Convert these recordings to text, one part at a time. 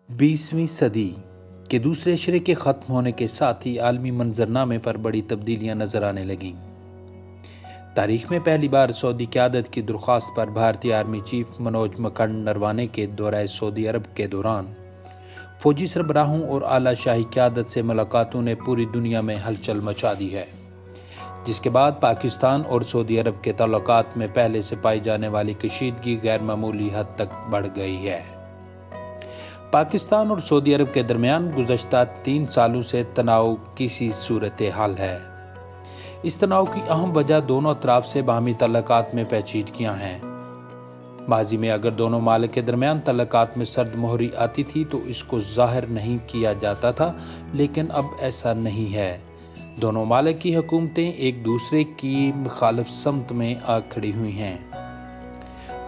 20वीं सदी के दूसरे शरे के ख़त्म होने के साथ ही आलमी मंजरनामे पर बड़ी तब्दीलियां नजर आने लगीं। तारीख में पहली बार सऊदी क़यादत की दरख्वास्त पर भारतीय आर्मी चीफ मनोज मुकुंद नरवाने के दौरे सऊदी अरब के दौरान फौजी सरबराहों और आला शाही क़यादत से मुलाकातों ने पूरी दुनिया में हलचल मचा दी है, जिसके बाद पाकिस्तान और सऊदी अरब के ताल्लुकात में पहले से पाई जाने वाली कशीदगी गैर मामूली हद तक बढ़ गई है। पाकिस्तान और सऊदी अरब के दरमियान गुज़श्ता 3 सालों से तनाव की सी सूरत हाल है। इस तनाव की अहम वजह दोनों अतराफ से बाहमी तल्लुकात में पेचीदगियां हैं। माजी में अगर दोनों मालिक के दरमियान तल्लुकात में सर्द मोहरी आती थी तो इसको ज़ाहिर नहीं किया जाता था, लेकिन अब ऐसा नहीं है। दोनों मालिक की हुकूमतें एक दूसरे की मुखालिफ समत में आ खड़ी हुई हैं।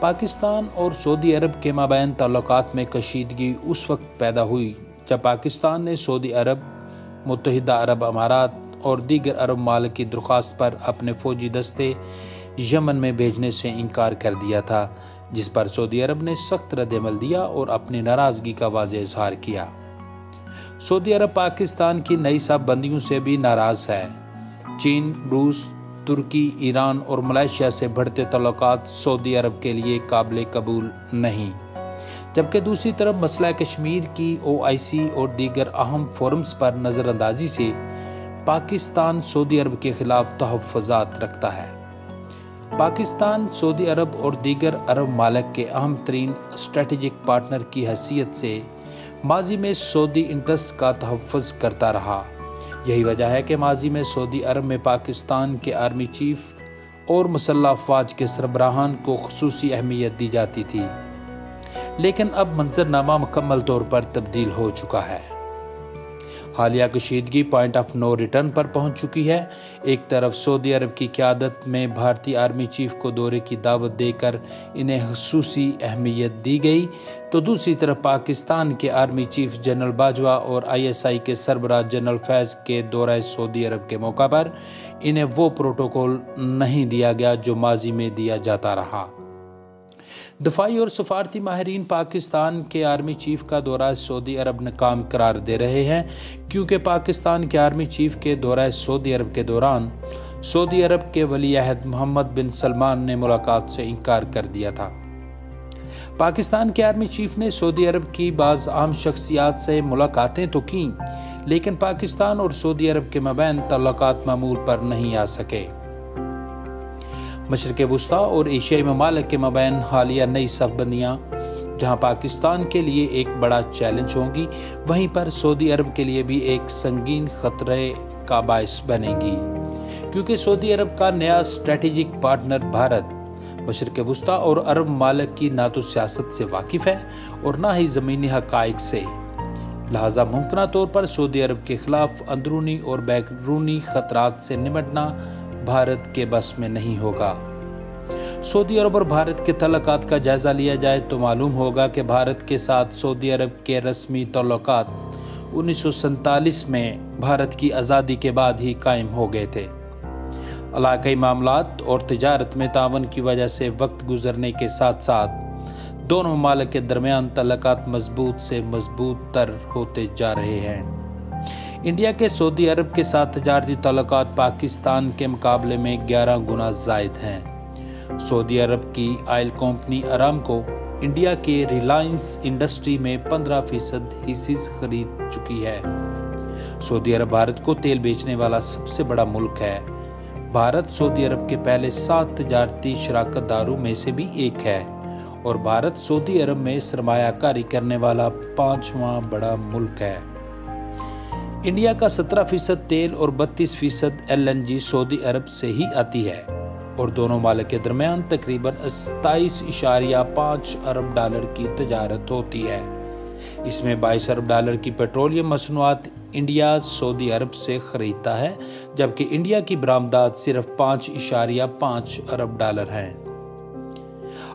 पाकिस्तान और सऊदी अरब के माबैन ताल्लुकात में कशीदगी उस वक्त पैदा हुई जब पाकिस्तान ने सऊदी अरब, मुत्तहिदा अरब अमारात और दीगर अरब मालिक की दरख्वास्त पर अपने फौजी दस्ते यमन में भेजने से इनकार कर दिया था, जिस पर सऊदी अरब ने सख्त रद्द-ए-अमल दिया और अपनी नाराज़गी का वाज़ेह इज़हार किया। सऊदी अरब पाकिस्तान की नई साहबंदियों से भी नाराज़ है। चीन, रूस, तुर्की, ईरान और मलेशिया से बढ़ते तल्लुकात सऊदी अरब के लिए काबिल कबूल नहीं, जबकि दूसरी तरफ मसला कश्मीर की OIC और दीगर अहम फोरम्स पर नज़रअंदाजी से पाकिस्तान सऊदी अरब के खिलाफ तहफ़्फ़ुज़ात रखता है। पाकिस्तान सऊदी अरब और दीगर अरब मालिक के अहम तरीन स्ट्रेटेजिक पार्टनर की हैसियत से माजी में सऊदी इंटरेस्ट का तहफ़्फ़ुज़ करता रहा। यही वजह है कि माजी में सऊदी अरब में पाकिस्तान के आर्मी चीफ और मुसल्लह अफ़वाज के सरबराहान को ख़ुसूसी अहमियत दी जाती थी, लेकिन अब मंजरनामा मुकम्मल तौर पर तब्दील हो चुका है। हालिया कशीदगी पॉइंट ऑफ नो रिटर्न पर पहुंच चुकी है। एक तरफ सऊदी अरब की क़यादत में भारतीय आर्मी चीफ को दौरे की दावत देकर इन्हें ख़ुसूसी अहमियत दी गई, तो दूसरी तरफ पाकिस्तान के आर्मी चीफ जनरल बाजवा और ISI के सरबराह जनरल फैज़ के दौरे सऊदी अरब के मौका पर इन्हें वो प्रोटोकॉल नहीं दिया गया जो माजी में दिया जाता रहा। दफाई और सफारती माहिरीन पाकिस्तान के आर्मी चीफ का दौरा सऊदी अरब नाकाम करार दे रहे हैं, क्योंकि पाकिस्तान के आर्मी चीफ के दौरा सऊदी अरब के दौरान सऊदी अरब के वली अहद मोहम्मद बिन सलमान ने मुलाकात से इनकार कर दिया था। पाकिस्तान के आर्मी चीफ ने सऊदी अरब की बाज़ अहम शख्सियात से मुलाकातें तो की, लेकिन पाकिस्तान और सऊदी अरब के मबैन तल्लुकात मामूल पर नहीं आ सके। मशरिक़ वुस्ता और एशियाई ममालिक के मबैन हालिया नई साहबंदियाँ जहाँ पाकिस्तान के लिए एक बड़ा चैलेंज होंगी, वहीं पर सऊदी अरब के लिए भी एक संगीन खतरे का बायस बनेगी, क्योंकि सऊदी अरब का नया स्ट्रेटेजिक पार्टनर भारत मशरिक़ वुस्ता और अरब ममालिक की ना तो सियासत से वाकिफ़ है और ना ही ज़मीनी हक़ाइक़ से। लिहाजा मुमकिन तौर पर सऊदी अरब के खिलाफ अंदरूनी और बैरूनी खतरात से निपटना भारत के बस में नहीं होगा। सऊदी अरब और भारत के तल्लुकात का जायज़ा लिया जाए तो मालूम होगा कि भारत के साथ सऊदी अरब के रस्मी तल्लुकात 1947 में भारत की आज़ादी के बाद ही कायम हो गए थे। इलाक़ाई मामलात और तिजारत में तावन की वजह से वक्त गुजरने के साथ साथ दोनों ममालिक के दरमियान तल्लुकात मजबूत से मजबूत तर होते जा रहे हैं। इंडिया के सऊदी अरब के साथ तजारती ताल्लुकात पाकिस्तान के मुकाबले में 11 गुना ज़ायद हैं। सऊदी अरब की ऑयल कंपनी अरामको इंडिया के रिलायंस इंडस्ट्री में 15% हिस्सेस खरीद चुकी है। सऊदी अरब भारत को तेल बेचने वाला सबसे बड़ा मुल्क है। भारत सऊदी अरब के पहले 7 तजारती शराकतदारों में से भी एक है और भारत सऊदी अरब में सरमायाकारी करने वाला 5वां बड़ा मुल्क है। इंडिया का 17% तेल और 32% LNG सऊदी अरब से ही आती है और दोनों मालिक के दरमियान तकरीबन 27.5 अरब डॉलर की तजारत होती है। इसमें 22 अरब डॉलर की पेट्रोलियम मसनूआत इंडिया सऊदी अरब से खरीदता है, जबकि इंडिया की बरामदात सिर्फ 5.5 अरब डॉलर हैं।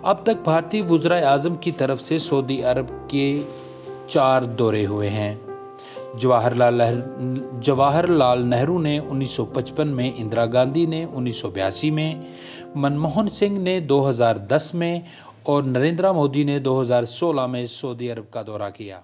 अब तक भारतीय वज़ीर आज़म की तरफ से सऊदी अरब के 4 दौरे हुए हैं। जवाहरलाल नेहरू ने 1955 में, इंदिरा गांधी ने 1982 में, मनमोहन सिंह ने 2010 में और नरेंद्र मोदी ने 2016 में सऊदी अरब का दौरा किया।